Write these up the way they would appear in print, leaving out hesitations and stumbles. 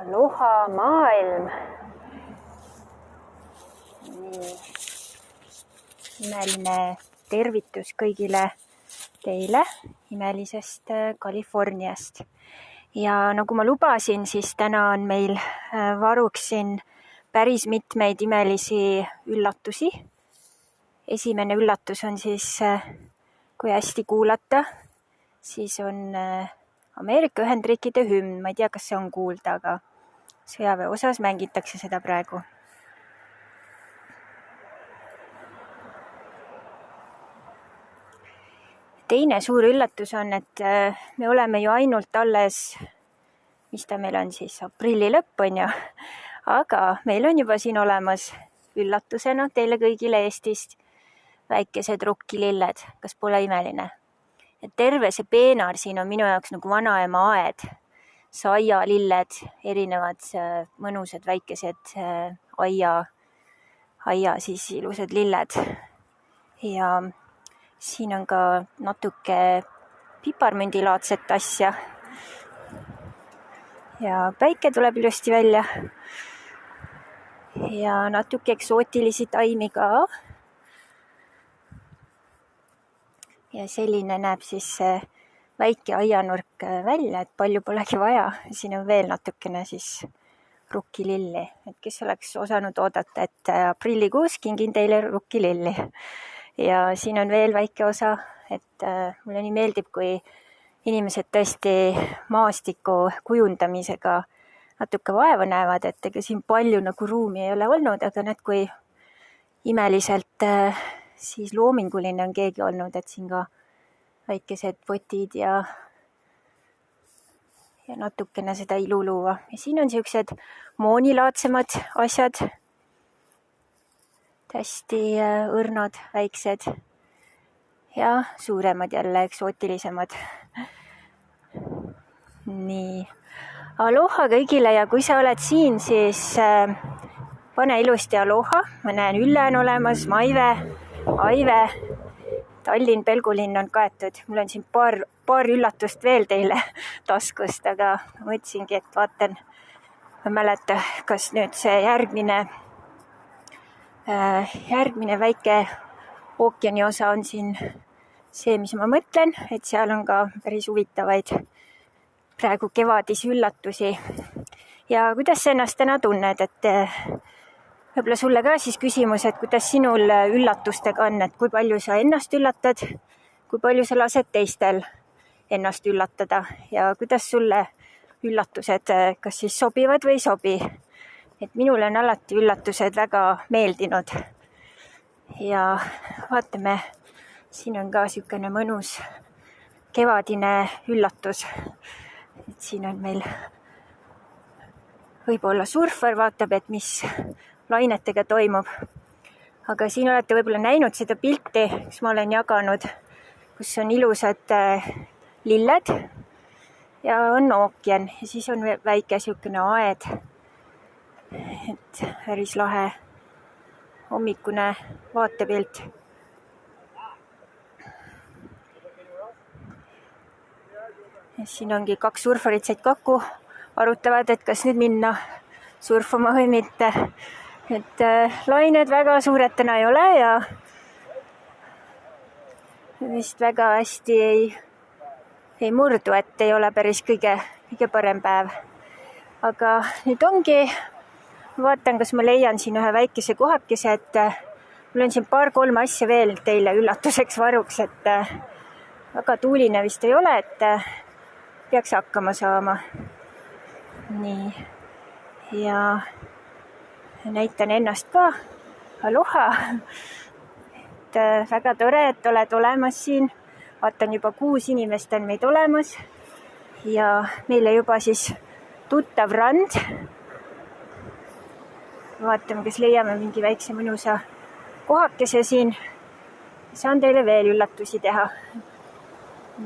Aloha maailm. Nii. Imeline tervitus kõigile teile imelisest Californiast. Ja nagu ma lubasin, siis täna on meil varuks siin päris mitmeid imelisi üllatusi. Esimene üllatus on siis, kui hästi kuulata, siis on Ameerika Ühendriikide hümn. Ma ei tea, kas see on kuulda, aga sõjaväe osas mängitakse seda praegu. Teine suur üllatus on, et me oleme ju ainult alles, mis ta meil on siis, aprilli lõpp on ju, aga meil on juba siin olemas üllatusena teile kõigile Eestist väikesed rukkililled. Kas pole imeline? Ja terve see peenar siin on minu jaoks nagu vanaema aed. Saialilled, erinevad mõnusad väikesed aia siis ilusad lilled. Ja siin on ka natuke piparmündilaadset asja. Ja päike tuleb ilusti välja. Ja natuke eksootilisi taimi ka. Ja selline näeb siis väike aianurk välja, et palju polegi vaja. Siin on veel natukene siis rukkililli. Et kes oleks osanud oodata, et aprillikuus kingin teile rukkililli. Ja siin on veel väike osa, et mulle nii meeldib, kui inimesed tõesti maastiku kujundamisega natuke vaeva näevad, et ega siin palju nagu ruumi ei ole olnud, aga näed, kui imeliselt siis loominguline on keegi olnud, et siin ka väikesed potid ja natukene seda ilu luua. Ja siin on siuksed moonilaadsemad asjad, hästi õrnad, väiksed ja suuremad jälle, eksootilisemad. Nii, aloha kõigile ja kui sa oled siin, siis pane ilusti aloha. Ma näen, Ülle on olemas, Maive, Aive, Tallinn, Pelgulinn on kaetud. Mul on siin paar üllatust veel teile taskust, aga mõtlesingi, et vaatan, ma mäleta, kas nüüd see järgmine väike ookeani osa on siin see, mis ma mõtlen, et seal on ka päris huvitavaid praegu kevadisi üllatusi. Ja kuidas sa ennast täna tunned, et võib-olla sulle ka siis küsimus, et kuidas sinul üllatustega on, et kui palju sa ennast üllatad, kui palju sa lased teistel ennast üllatada ja kuidas sulle üllatused kas siis sobivad või ei sobi. Et minule on alati üllatused väga meeldinud. Ja vaatame, siin on ka siukene mõnus kevadine üllatus. Et siin on meil võib-olla surfar, vaatab, et mis lainetega toimub. Aga siin olete võib-olla näinud seda pilti, mis ma olen jaganud, kus on ilusad lilled ja on ookean ja siis on väike siukene aed. Et päris lahe hommikune vaatepilt. Ja siin ongi kaks surfarit said kokku, arutavad, et kas nüüd minna surfama või mitte. Et lained väga suured täna ei ole ja vist väga hästi ei murdu, et ei ole päris kõige parem päev. Aga nüüd ongi, vaatan, kas ma leian siin ühe väikese kohakese, et mul on siin 2-3 asja veel teile üllatuseks varuks, et väga tuuline vist ei ole, et peaks hakkama saama. Nii, ja näitan ennast ka. Aloha! Et väga tore, et oled olemas siin. Vaatan juba 6 inimest on meid olemas ja meile juba siis tuttav rand. Vaatame, kas leiame mingi väikse mõnusa kohakese siin. Saan teile veel üllatusi teha.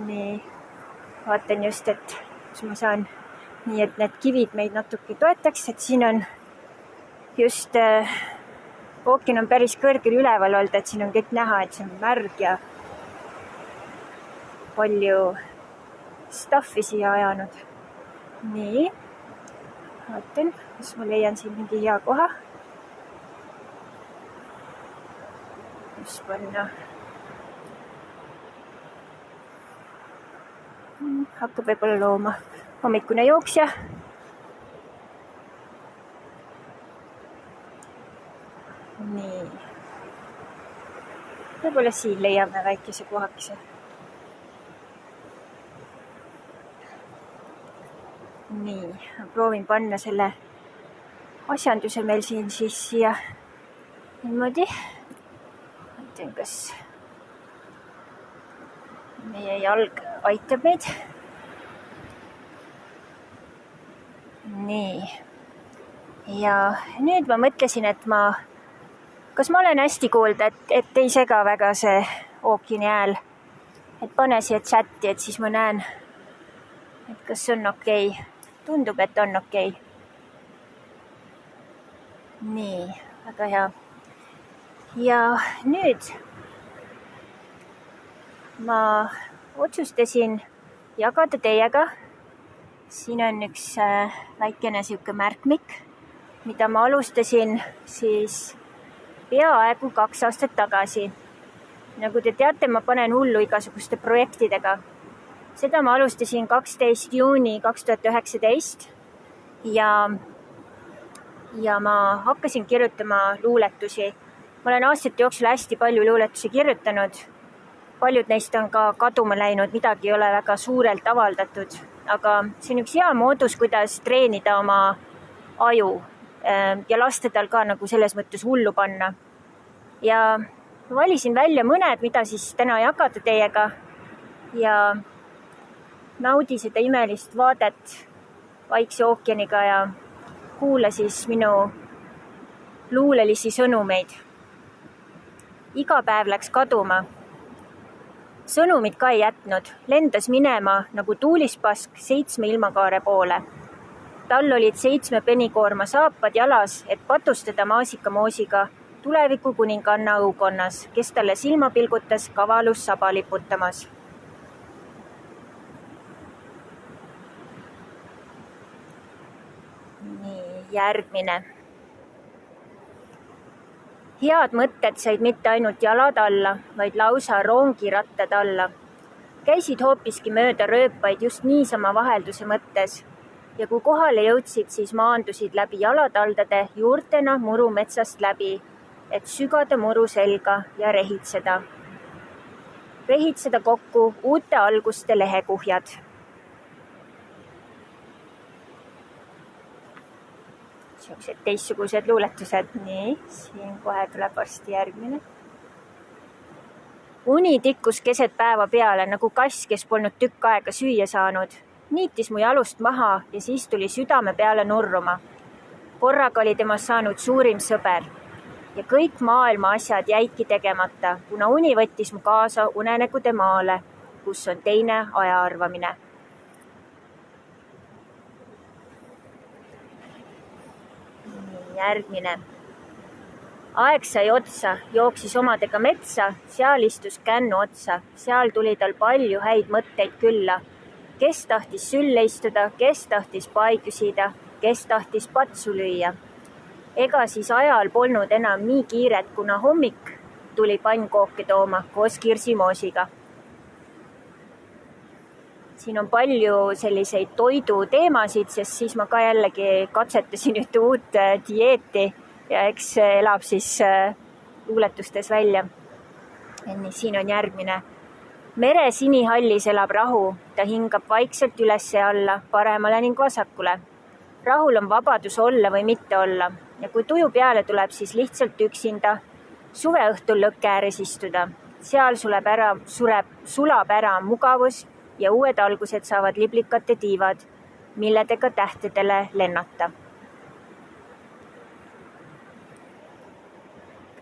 Nii, vaatan just, et kus ma saan nii, et need kivid meid natuke toetaks, et siin on just ookean on päris kõrgel üleval olnud, et siin on kõik näha, et see on märg ja palju stuffi siia ajanud. Nii, vaatan, kas ma leian siin mingi hea koha, kus panna. Hakkab võib-olla looma hommikune jooksja. Nii. Võib-olla siin leiame väikese kohakese. Nii, proovin panna selle asjanduse meil siin siis siia niimoodi. Mõtlen, kas meie jalg aitab meid. Nii. Ja nüüd ma mõtlesin, et kas ma olen hästi kuulda, et ei sega väga see ookeani hääl. Et pane siia chatti, et siis ma näen, et kas on okei. Tundub, et on okei. Nii, väga hea. Ja nüüd ma otsustasin jagada teiega. Siin on üks väikene siuke märkmik, mida ma alustasin siis peaaegu 2 aastat tagasi. Nagu te teate, ma panen hullu igasuguste projektidega. Seda ma alustasin 12. juuni 2019 ja ma hakkasin kirjutama luuletusi. Ma olen aastate jooksul hästi palju luuletusi kirjutanud. Paljud neist on ka kaduma läinud, midagi ei ole väga suurelt avaldatud. Aga see on üks hea moodus, kuidas treenida oma aju ja lasta tal ka nagu selles mõttes hullu panna. Ja valisin välja mõned, mida siis täna jagada teiega ja naudi seda imelist vaadet Vaikse ookeaniga ja kuula siis minu luulelisi sõnumeid. Iga päev läks kaduma. Sõnumid ka ei jätnud, lendas minema nagu tuulispask 7 ilmakaare poole. Tal olid 7 penikoorma saapad jalas, et patustada maasikamoosiga tuleviku kuninganna õukonnas, kes talle silma pilgutas kavalus saba liputamas. Nii, järgmine. Head mõtted said mitte ainult jalad alla, vaid lausa rongirattad alla. Käisid hoopiski mööda rööpaid just niisama vahelduse mõttes. Ja kui kohale jõudsid, siis maandusid läbi jalataldade juurtena muru metsast läbi, et sügada muru selga ja rehitseda. Rehitseda kokku uute alguste lehekuhjad. Siuksed teistsugused luuletused. Nii, siin kohe tuleb varsti järgmine. Uni tikkus keset päeva peale nagu kass, kes polnud tükk aega süüa saanud. Niitis mu jalust maha ja siis tuli südame peale nurruma. Korraga oli temast saanud suurim sõber. Ja kõik maailma asjad jäidki tegemata, kuna uni võttis mu kaasa unenägude maale, kus on teine aja arvamine. Järgmine. Aeg sai otsa, jooksis omadega metsa, seal istus kännu otsa, seal tuli tal palju häid mõtteid külla. Kes tahtis sülle istuda, kes tahtis pai küsida, kes tahtis patsu lüüa. Ega siis ajal polnud enam nii kiiret, kuna hommik tuli pannkooke tooma koos kirsimoosiga. Siin on palju selliseid toiduteemasid, sest siis ma ka jällegi katsetasin ühte uut dieeti ja eks elab siis luuletustes välja. Nii, siin on järgmine. Mere sinihallis elab rahu, ta hingab vaikselt üles ja alla, paremale ning vasakule. Rahul on vabadus olla või mitte olla ja kui tuju peale tuleb, siis lihtsalt üksinda suveõhtul lõkke ääres istuda. Seal sulab ära mugavus ja uued algused saavad liblikate tiivad, milledega tähtedele lennata.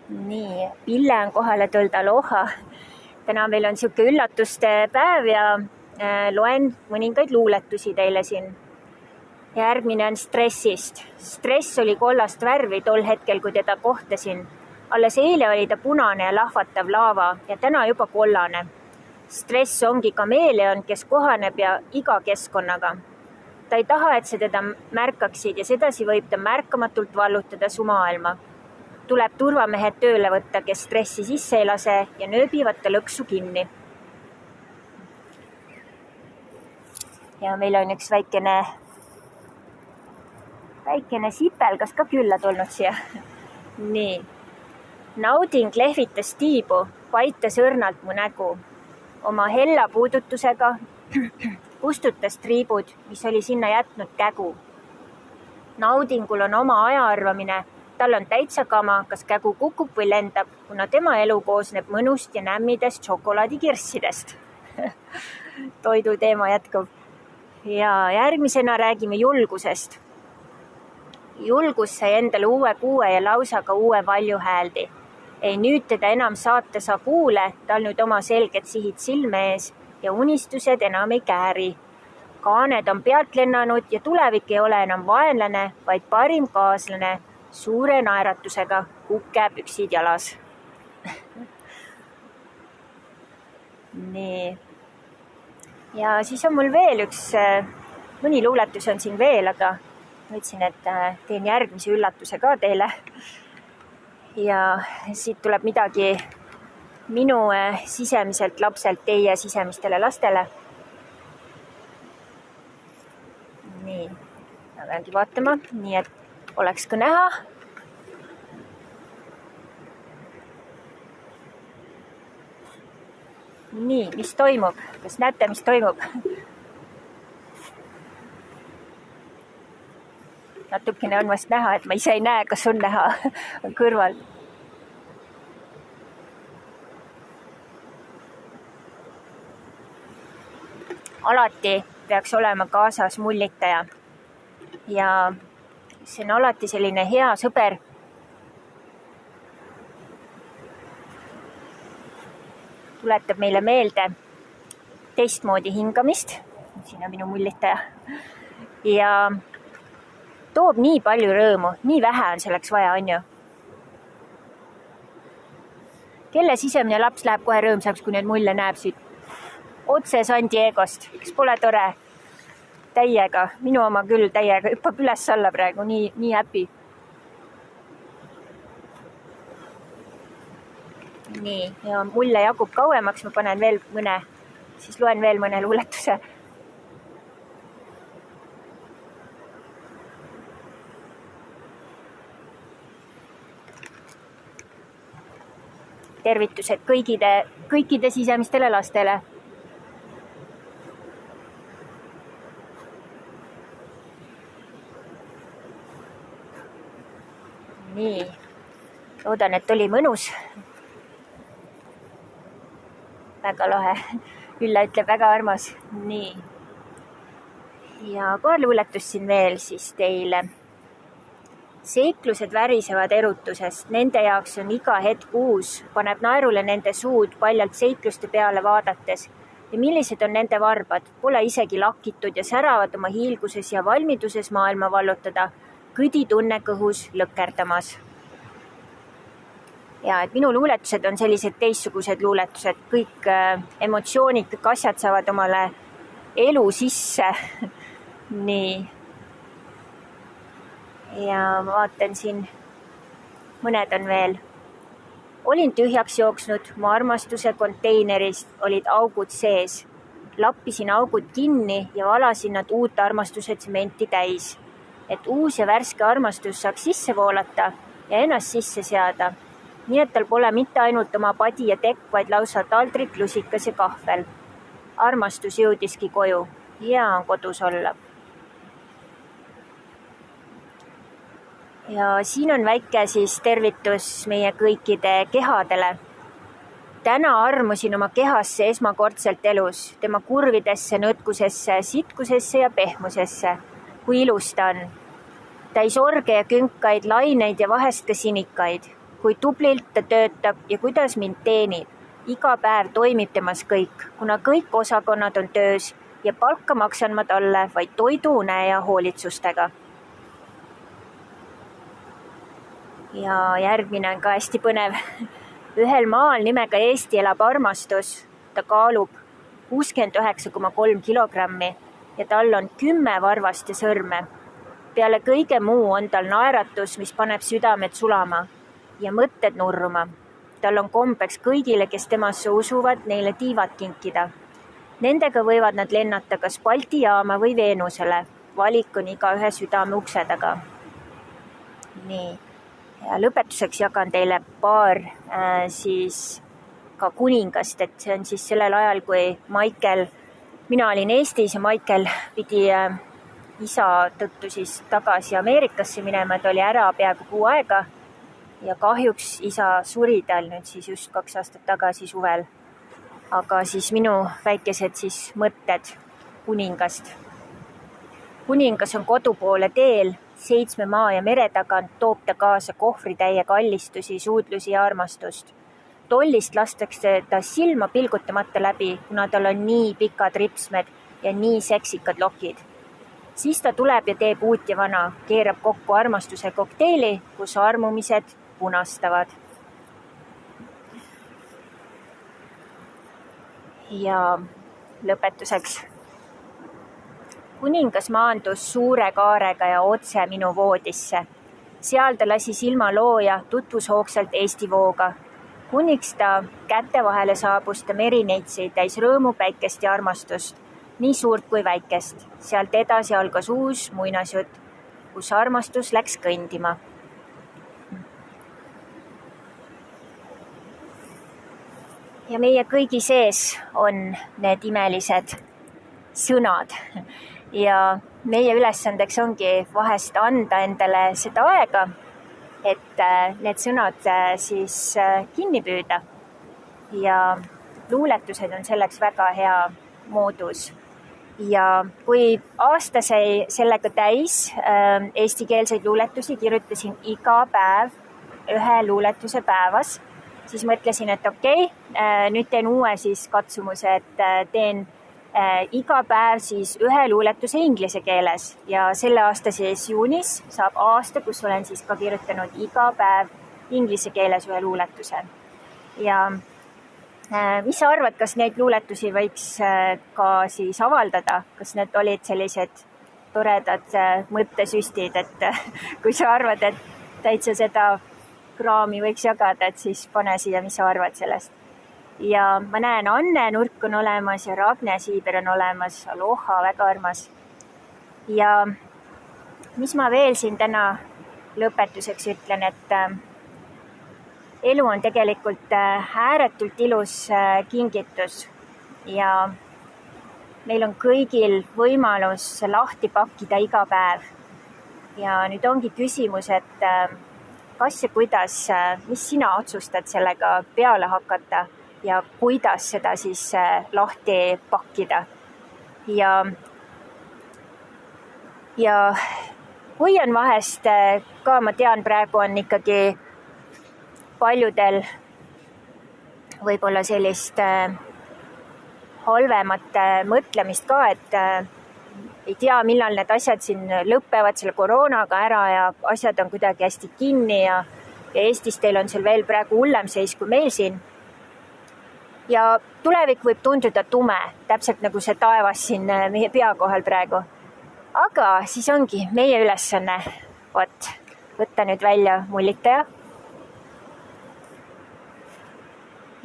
Nii, Pille on kohale tulnud, aloha. Täna meil on siuke üllatuste päev ja loen mõningaid luuletusi teile siin. Järgmine on stressist. Stress oli kollast värvi tol hetkel, kui teda kohtasin. Alles eile oli ta punane ja lahvatav laava ja täna juba kollane. Stress ongi kameeleon, kes kohaneb ja iga keskkonnaga. Ta ei taha, et sa teda märkaksid ja sedasi võib ta märkamatult vallutada su maailma. Tuleb turvamehed tööle võtta, kes stressi sisse ei lase ja nööbivad ta lõksu kinni. Ja meil on üks väikene sipelgas ka külla tulnud siia. Nii. Nauding lehvitas tiibu, paitas õrnalt mu nägu. Oma hella puudutusega kustutas triibud, mis oli sinna jätnud kägu. Naudingul on oma ajaarvamine, tal on täitsa kama, kas kägu kukub või lendab, kuna tema elu koosneb mõnust ja nämmidest šokolaadikirssidest. Toidu teema jätkub. Ja järgmisena räägime julgusest. Julgus sai endale uue kuue ja lausaga uue valju hääldi. Ei nüüd teda enam saata sa kuule, tal nüüd oma selged sihid silme ees ja unistused enam ei kääri. Kaaned on pealt lennanud ja tulevik ei ole enam vaenlane, vaid parim kaaslane suure naeratusega kukkäpüksid jalas. Nii. Ja siis on mul veel mõni luuletus on siin veel, aga mõtlesin, et teen järgmise üllatuse ka teile. Ja siit tuleb midagi minu sisemiselt lapselt teie sisemistele lastele. Nii, ma peangi vaatama, nii et oleks ka näha. Nii, mis toimub? Kas näete, mis toimub? Natukene on vast näha, et ma ise ei näe, kas on näha kõrval. Alati peaks olema kaasas mullitaja ja see on alati selline hea sõber. Tuletab meile meelde teistmoodi hingamist. Siin on minu mullitaja. Ja toob nii palju rõõmu, nii vähe on selleks vaja, on ju. Kelle sisemine laps läheb kohe rõõmsaks, kui need mulle näeb siit otse San Diegost, kes pole tore täiega, minu oma küll täiega, hüppab üles alla praegu, nii happy. Nii, ja mulle jagub kauemaks, ma panen veel mõne, siis loen veel mõne luuletuse. Tervitused kõikide sisemistele lastele. Nii, loodan, et oli mõnus. Väga lahe. Ülla ütleb väga armas. Nii. Ja paar luuletust siin veel siis teile. Seiklused värisevad erutusest, nende jaoks on iga hetk uus, paneb naerule nende suud paljalt seikluste peale vaadates. Ja millised on nende varbad, pole isegi lakitud ja säravad oma hiilguses ja valmiduses maailma vallutada, kõdi tunne kõhus lõkerdamas. Ja et minu luuletused on sellised teistsugused luuletused, kõik emotsioonid, kõik asjad saavad omale elu sisse. Nii. Ja ma vaatan siin, mõned on veel. Olin tühjaks jooksnud, mu armastuse konteinerist olid augud sees. Lappisin augud kinni ja valasin nad uut armastuse tsementi täis. Et uus ja värske armastus saaks sisse voolata ja ennast sisse seada. Nii et tal pole mitte ainult oma padi ja tekk, vaid lausa taldrik, lusikas ja kahvel. Armastus jõudiski koju. Hea on kodus olla. Ja siin on väike siis tervitus meie kõikide kehadele. Täna armusin oma kehasse esmakordselt elus, tema kurvidesse, nõtkusesse, sitkusesse ja pehmusesse. Kui ilus ta on. Täis orge ja künkaid, laineid ja vahest ka sinikaid. Kui tublilt ta töötab ja kuidas mind teenib. Iga päev toimib temas kõik, kuna kõik osakonnad on töös ja palka maksan ma talle vaid toidu, une ja hoolitsustega. Ja järgmine on ka hästi põnev. Ühel maal nimega Eesti elab armastus. Ta kaalub 69,3 kilogrammi. ja tal on 10 varvast ja sõrme. Peale kõige muu on tal naeratus, mis paneb südamed sulama ja mõtted nurruma. Tal on kombeks kõigile, kes temasse usuvad, neile tiivad kinkida. Nendega võivad nad lennata kas Balti jaama või Veenusele. Valik on igaühe südame ukse taga. Nii. Ja lõpetuseks jagan teile paar siis ka kuningast, et see on siis sellel ajal, kui mina olin Eestis ja Michael pidi isa tõttu siis tagasi Ameerikasse minema, ta oli ära peaaegu 6 aega ja kahjuks isa suri tal nüüd siis just 2 aastat tagasi suvel. Aga siis minu väikesed siis mõtted kuningast. Kuningas on kodu poole teel, 7 maa ja mere tagant toob ta kaasa kohvritäie kallistusi, suudlusi ja armastust. Tollist lastakse ta silma pilgutamata läbi, kuna tal on nii pikad ripsmed ja nii seksikad lokid. Siis ta tuleb ja teeb uut ja vana, keerab kokku armastuse kokteili, kus armumised punastavad. Ja lõpetuseks. Kuningas maandus suure kaarega ja otse minu voodisse. Seal ta lasi silma looja tutvus hoogsalt Eesti vooga. Kuniks ta käte vahele saabus ta merineitsi täis rõõmu, päikest ja armastust, nii suurt kui väikest. Sealt edasi algas uus muinasjutt, kus armastus läks kõndima. Ja meie kõigi sees on need imelised sõnad. Ja meie ülesandeks ongi vahest anda endale seda aega, et need sõnad siis kinni püüda. Ja luuletused on selleks väga hea moodus. Ja kui aasta sai sellega täis eestikeelseid luuletusi, kirjutasin iga päev 1 luuletuse päevas, siis mõtlesin, et okei, nüüd teen uue siis katsumuse, et teen iga päev siis 1 luuletuse inglise keeles ja selle aasta siis juunis saab aasta, kus olen siis ka kirjutanud iga päev inglise keeles 1 luuletuse. Ja mis sa arvad, kas neid luuletusi võiks ka siis avaldada? Kas need olid sellised toredad mõttesüstid, et kui sa arvad, et täitsa seda kraami võiks jagada, et siis pane siia, mis sa arvad sellest. Ja ma näen, Anne Nurk on olemas ja Ragne Siiber on olemas. Aloha, väga armas. Ja mis ma veel siin täna lõpetuseks ütlen, et elu on tegelikult ääretult ilus kingitus ja meil on kõigil võimalus lahti pakkida iga päev. Ja nüüd ongi küsimus, et kas ja kuidas, mis sina otsustad sellega peale hakata ja kuidas seda siis lahti pakkida. Ja kui on vahest ka, ma tean, praegu on ikkagi paljudel võib-olla sellist halvemat mõtlemist ka, et ei tea, millal need asjad siin lõpevad selle koroonaga ära ja asjad on kuidagi hästi kinni ja Eestis teil on seal veel praegu hullem seis kui meil siin. Ja tulevik võib tunduda tume, täpselt nagu see taevas siin meie pea kohal praegu. Aga siis ongi meie ülesanne, võtta nüüd välja mullitaja.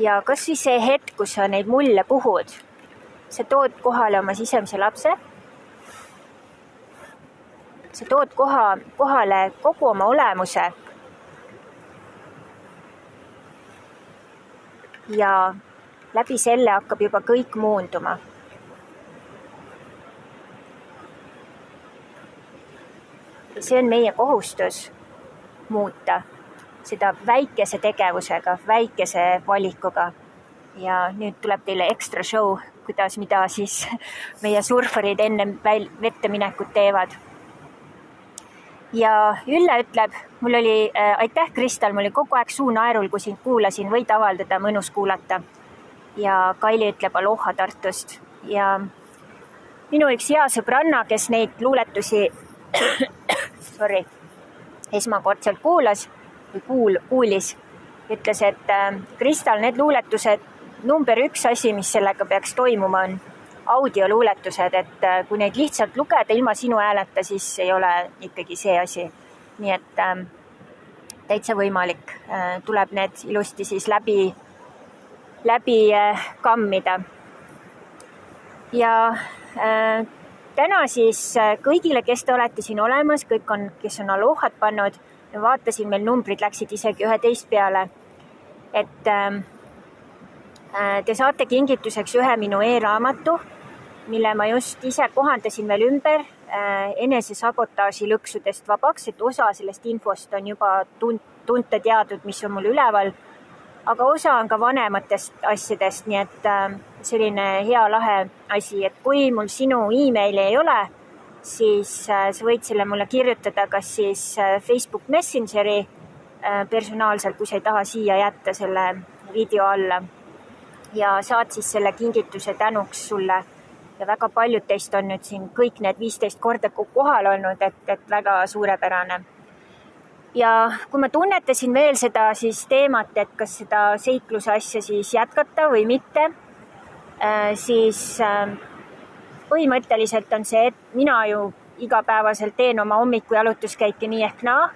Ja kas siis see hetk, kus sa neid mulle puhud, sa tood kohale oma sisemise lapse, sa tood kohale kogu oma olemuse ja läbi selle hakkab juba kõik muunduma. Ja see on meie kohustus muuta seda väikese tegevusega, väikese valikuga. Ja nüüd tuleb teile ekstra show, mida siis meie surfarid enne vette minekut teevad. Ja Ülle ütleb, mul oli, aitäh Kristal, mul oli kogu aeg suu naerul, kui sind kuulasin, võid avaldada, mõnus kuulata. Ja Kaili ütleb aloha Tartust. Ja minu üks hea sõbranna, kes neid luuletusi esmakordselt kuulis, ütles, et Kristal, need luuletused number 1 asi, mis sellega peaks toimuma on, audioluuletused, et kui neid lihtsalt lugeda ilma sinu hääleta, siis ei ole ikkagi see asi. Nii et täitsa võimalik, tuleb need ilusti siis läbi kammida. Ja täna siis kõigile, kes te olete siin olemas, kõik kes on alohat pannud, vaatasin, meil numbrid läksid isegi 11 peale, et te saate kingituseks ühe minu e-raamatu, mille ma just ise kohandasin veel ümber enesesabotaaži lõksudest vabaks, et osa sellest infost on juba tunte teadnud, mis on mul üleval, aga osa on ka vanematest asjadest, nii et selline hea lahe asi, et kui mul sinu e-maili ei ole, siis sa võid selle mulle kirjutada kas siis Facebook Messengeri personaalselt, kui sa ei taha siia jätta selle video alla ja saad siis selle kingituse tänuks sulle. Ja väga paljud teist on nüüd siin kõik need 15 korda kohal olnud, et väga suurepärane. Ja kui ma tunnetasin veel seda siis teemat, et kas seda seikluse asja siis jätkata või mitte, siis põhimõtteliselt on see, et mina ju igapäevaselt teen oma hommikujalutuskäike nii ehk naa.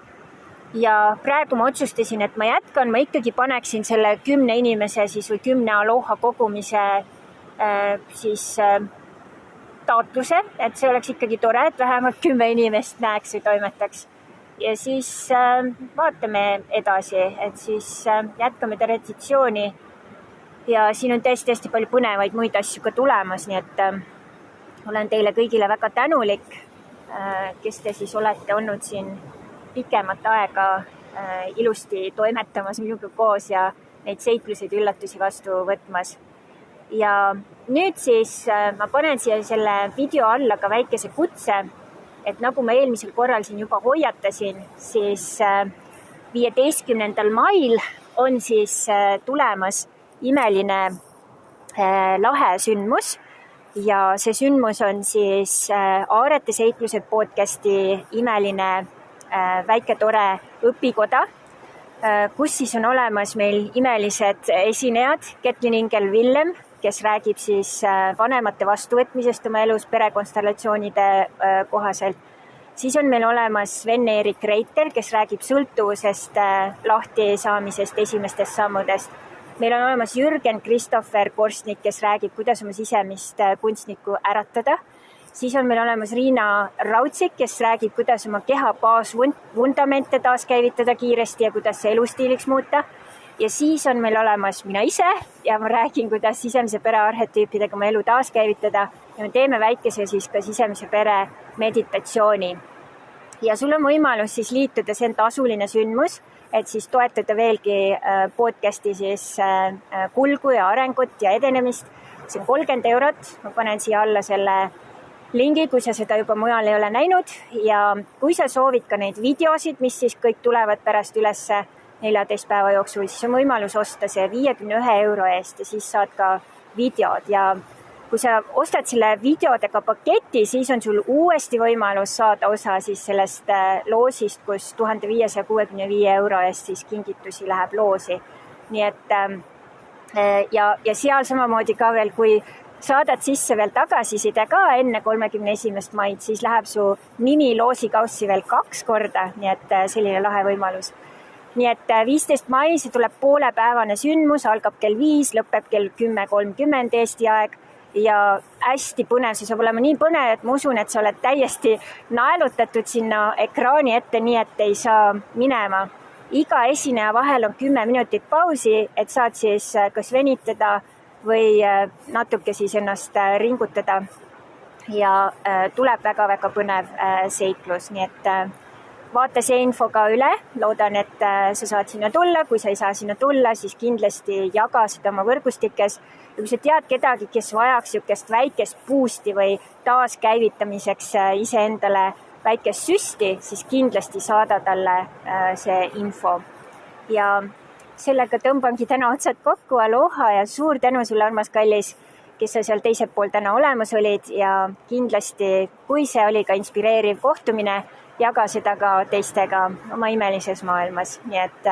Ja praegu ma otsustasin, et ma jätkan, ma ikkagi paneksin selle 10 inimese siis või 10 aloha kogumise siis taotluse, et see oleks ikkagi tore, et vähemalt 10 inimest näeks või toimetaks. Ja siis vaatame edasi, et siis jätkame traditsiooni ja siin on tõesti palju põnevaid muid asju ka tulemas, nii et olen teile kõigile väga tänulik, kes te siis olete olnud siin pikemat aega ilusti toimetamas minuga koos ja neid seikluseid üllatusi vastu võtmas. Ja nüüd siis ma panen siia selle video alla ka väikese kutse, et nagu ma eelmisel korral siin juba hoiatasin, siis 15. mail on siis tulemas imeline lahe sündmus ja see sündmus on siis Aarete seiklused podcasti imeline väike tore õpikoda, kus siis on olemas meil imelised esinejad, Ketlin Ingel-Villem, kes räägib siis vanemate vastuvõtmisest oma elus perekonstellatsioonide kohaselt. Siis on meil olemas Sven-Erik Reiter, kes räägib sõltuvusest lahti saamisest esimestest sammudest. Meil on olemas Jürgen Christopher Korsnik, kes räägib, kuidas oma sisemist kunstnikku äratada. Siis on meil olemas Riina Raudsik, kes räägib, kuidas oma keha baasvundamente taaskäivitada kiiresti ja kuidas see elustiiliks muuta. Ja siis on meil olemas mina ise ja ma räägin, kuidas sisemise pere arhetüüpidega oma elu taaskäivitada ja me teeme väikese siis ka sisemise pere meditatsiooni. Ja sul on võimalus siis liituda, see on tasuline sündmus, et siis toetada veelgi podcasti siis kulgu ja arengut ja edenemist. See on 30 €, ma panen siia alla selle lingi, kui sa seda juba mujal ei ole näinud ja kui sa soovid ka neid videosid, mis siis kõik tulevad pärast ülesse 14 päeva jooksul, siis on võimalus osta see 51 € eest ja siis saad ka videod ja kui sa ostad selle videodega paketi, siis on sul uuesti võimalus saada osa siis sellest loosist, kus 1565 € eest siis kingitusi läheb loosi. Nii et ja seal samamoodi ka veel, kui saadad sisse veel tagasiside ka enne 31. maid, siis läheb su nimi loosikaussi veel 2 korda, nii et selline lahe võimalus. Nii et 15. mai, see tuleb poolepäevane sündmus, algab kell 5, lõpeb kell 10:30 Eesti aeg ja hästi põnev, see saab olema nii põnev, et ma usun, et sa oled täiesti naelutatud sinna ekraani ette, nii et ei saa minema. Iga esineja vahel on 10 minutit pausi, et saad siis kas venitada või natuke siis ennast ringutada ja tuleb väga-väga põnev seiklus, nii et vaata see info ka üle, loodan, et sa saad sinna tulla, kui sa ei saa sinna tulla, siis kindlasti jaga seda oma võrgustikes ja kui sa tead kedagi, kes vajaks niisugust väikest boost'i või taaskäivitamiseks iseendale väikest süsti, siis kindlasti saada talle see info. Ja sellega tõmbangi täna otsad kokku, aloha ja suur tänu sulle, armas kallis, kes sa seal teisel pool täna olemas olid ja kindlasti, kui see oli ka inspireeriv kohtumine, jaga seda ka teistega oma imelises maailmas. Nii et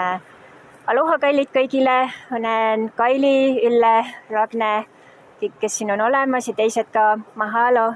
aloha kallid kõigile, olen Kaili, Ülle, Ragne, kõik, kes siin on olemas ja teised ka mahalo